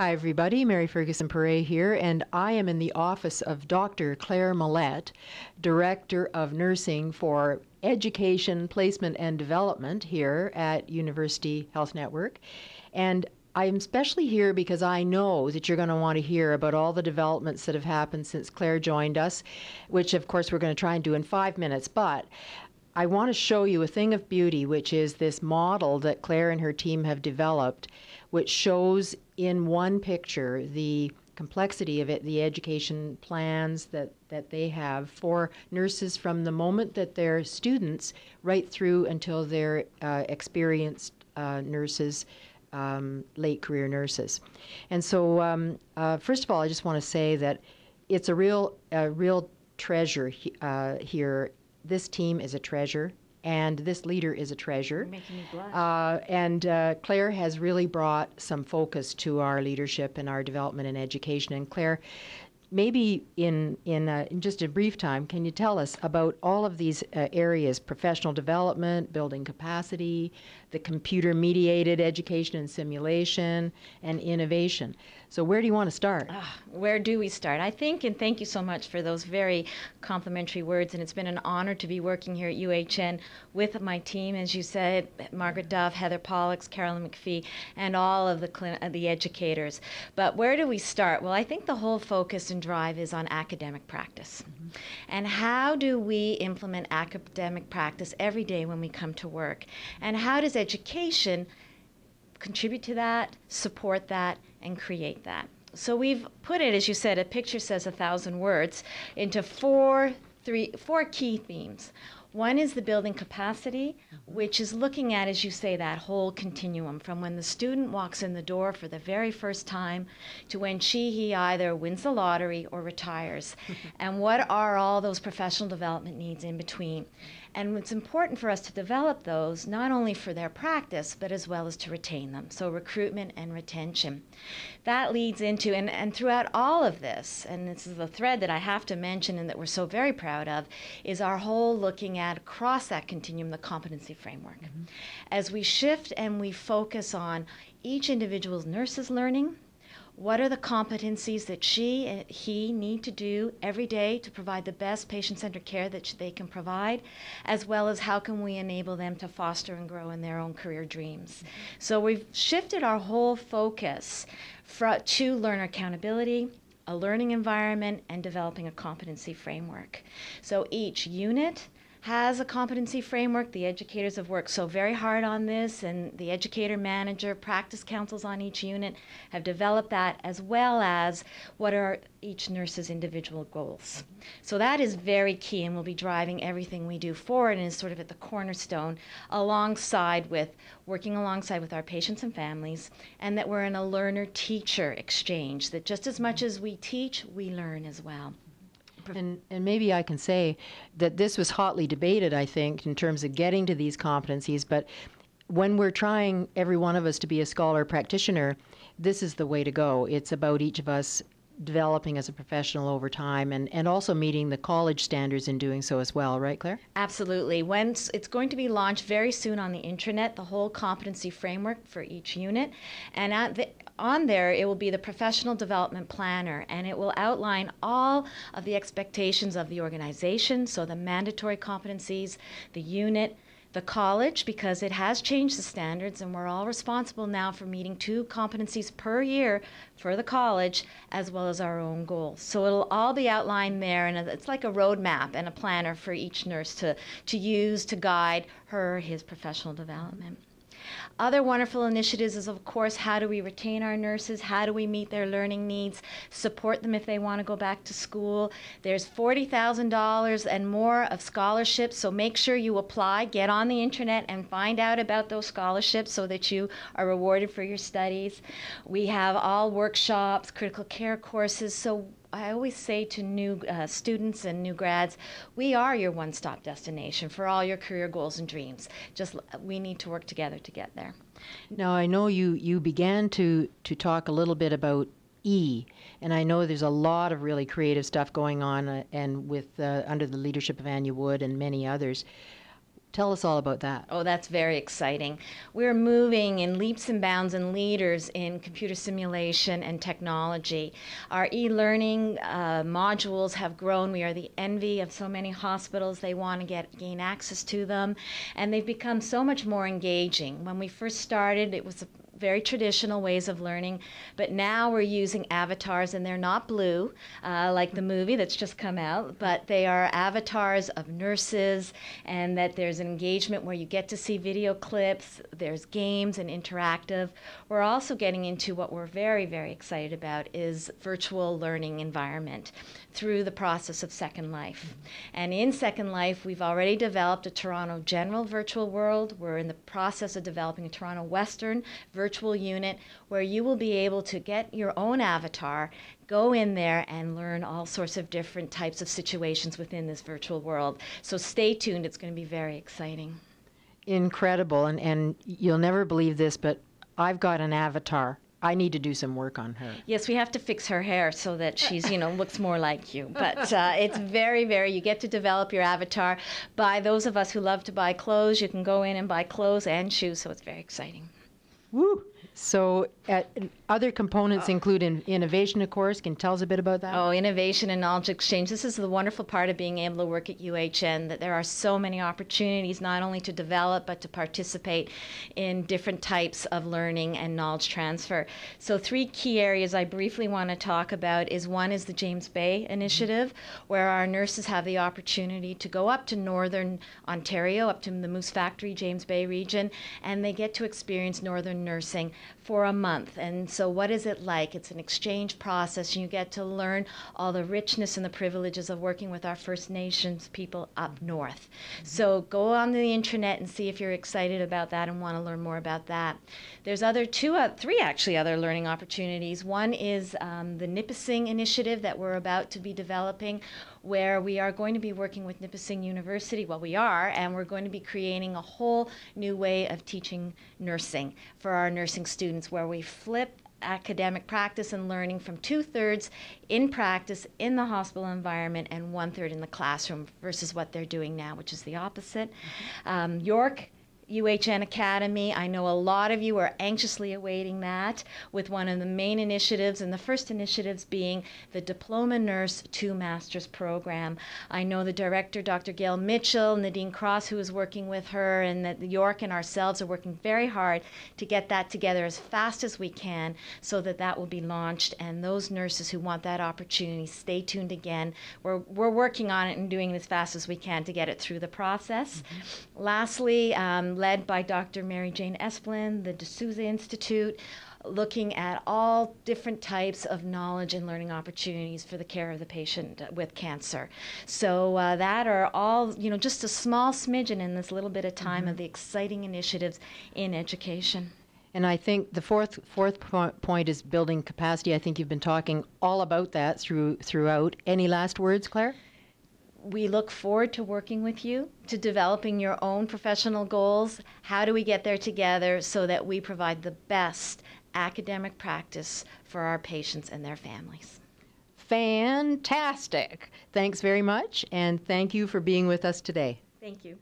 Hi, everybody. Mary Ferguson Perret here, and I am in the office of Dr. Claire Mallette, Director of Nursing for Education, Placement, and Development here at University Health Network. And I'm especially here because I know that you're going to want to hear about all the developments that have happened since Claire joined us, which, of course, we're going to try and do in 5 minutes. But I want to show you a thing of beauty, which is this model that Claire and her team have developed, which shows in one picture the complexity of it, the education plans that they have for nurses from the moment that they're students right through until they're experienced nurses, late career nurses. And so first of all, I just want to say that it's a real treasure here. This team is a treasure, and this leader is a treasure. You're making me blush. And Claire has really brought some focus to our leadership and our development in education. And Claire, maybe in just a brief time, can you tell us about all of these areas: professional development, building capacity, the computer-mediated education and simulation, and innovation? So where do you want to start? Where do we start? I think, and thank you so much for those very complimentary words, and it's been an honor to be working here at UHN with my team, as you said, Margaret Duff, Heather Pollux, Carolyn McPhee, and all of the educators. But where do we start? Well, I think the whole focus and drive is on academic practice. And how do we implement academic practice every day when we come to work? And how does education contribute to that, support that, and create that? So we've put it, as you said, a picture says 1,000 words, into four key themes. One is the building capacity, which is looking at, as you say, that whole continuum from when the student walks in the door for the very first time to when he either wins the lottery or retires. And what are all those professional development needs in between? And it's important for us to develop those, not only for their practice, but as well as to retain them. So recruitment and retention. That leads into, and throughout all of this, and this is the thread that I have to mention and that we're so very proud of, is our whole looking at across that continuum, the competency framework. As we shift and we focus on each individual nurse's learning, what are the competencies that she and he need to do every day to provide the best patient-centered care that they can provide, as well as how can we enable them to foster and grow in their own career dreams. So we've shifted our whole focus to learner accountability, a learning environment, and developing a competency framework. So each unit has a competency framework. The educators have worked so very hard on this, and the educator manager, practice councils on each unit have developed that, as well as what are each nurse's individual goals. So that is very key and will be driving everything we do forward and is sort of at the cornerstone working alongside with our patients and families, and that we're in a learner-teacher exchange, that just as much as we teach, we learn as well. And maybe I can say that this was hotly debated, I think, in terms of getting to these competencies. But when we're trying, every one of us, to be a scholar practitioner, this is the way to go. It's about each of us developing as a professional over time and also meeting the college standards in doing so as well. Right, Claire? Absolutely. It's going to be launched very soon on the intranet, the whole competency framework for each unit. And on there, it will be the professional development planner, and it will outline all of the expectations of the organization, so the mandatory competencies, the unit, the college, because it has changed the standards, and we're all responsible now for meeting 2 competencies per year for the college, as well as our own goals. So it'll all be outlined there, and it's like a roadmap and a planner for each nurse to use to guide her or his professional development. Other wonderful initiatives is, of course, how do we retain our nurses? How do we meet their learning needs? Support them if they want to go back to school. There's $40,000 and more of scholarships, so make sure you apply. Get on the internet and find out about those scholarships so that you are rewarded for your studies. We have all workshops, critical care courses, so I always say to new students and new grads, we are your one-stop destination for all your career goals and dreams. Just we need to work together to get there. Now, I know you began to talk a little bit about E, and I know there's a lot of really creative stuff going on and with under the leadership of Anya Wood and many others. Tell us all about that. Oh, that's very exciting. We're moving in leaps and bounds and leaders in computer simulation and technology. Our e-learning modules have grown. We are the envy of so many hospitals. They want to gain access to them, and they've become so much more engaging. When we first started, it was very traditional ways of learning, but now we're using avatars, and they're not blue like the movie that's just come out, but they are avatars of nurses, and that there's an engagement where you get to see video clips, there's games and interactive. We're also getting into what we're very, very excited about is virtual learning environment through the process of Second Life. And in Second Life, we've already developed a Toronto General virtual world. We're in the process of developing a Toronto Western virtual unit where you will be able to get your own avatar, go in there and learn all sorts of different types of situations within this virtual world. So stay tuned, it's going to be very exciting. Incredible, and you'll never believe this, but I've got an avatar. I need to do some work on her. Yes, we have to fix her hair so that she's, looks more like you. But it's very, very, you get to develop your avatar. By those of us who love to buy clothes, you can go in and buy clothes and shoes, so it's very exciting. Woo! So other components include innovation, of course. Can you tell us a bit about that? Oh, innovation and knowledge exchange. This is the wonderful part of being able to work at UHN, that there are so many opportunities not only to develop but to participate in different types of learning and knowledge transfer. So 3 key areas I briefly want to talk about is one is the James Bay Initiative, where our nurses have the opportunity to go up to northern Ontario, up to the Moose Factory, James Bay region, and they get to experience northern nursing for a month. And so what is it like? It's an exchange process. You get to learn all the richness and the privileges of working with our First Nations people up north. So go on the internet and see if you're excited about that and want to learn more about that. There's three actually other learning opportunities. One is the Nipissing initiative that we're about to be developing, where we are going to be working with Nipissing University, and we're going to be creating a whole new way of teaching nursing for our nursing students, where we flip academic practice and learning from 2/3 in practice in the hospital environment and 1/3 in the classroom versus what they're doing now, which is the opposite. York UHN Academy, I know a lot of you are anxiously awaiting that, with one of the main initiatives, and the first initiatives being the Diploma Nurse to Master's program. I know the director, Dr. Gail Mitchell, Nadine Cross, who is working with her, and that York and ourselves are working very hard to get that together as fast as we can so that that will be launched, and those nurses who want that opportunity, stay tuned again. We're working on it and doing it as fast as we can to get it through the process. Lastly, led by Dr. Mary Jane Esplin, the D'Souza Institute, looking at all different types of knowledge and learning opportunities for the care of the patient with cancer. So that are all, just a small smidgen in this little bit of time of the exciting initiatives in education. And I think the fourth point is building capacity. I think you've been talking all about that throughout. Any last words, Claire? We look forward to working with you, to developing your own professional goals. How do we get there together so that we provide the best academic practice for our patients and their families? Fantastic. Thanks very much, and thank you for being with us today. Thank you.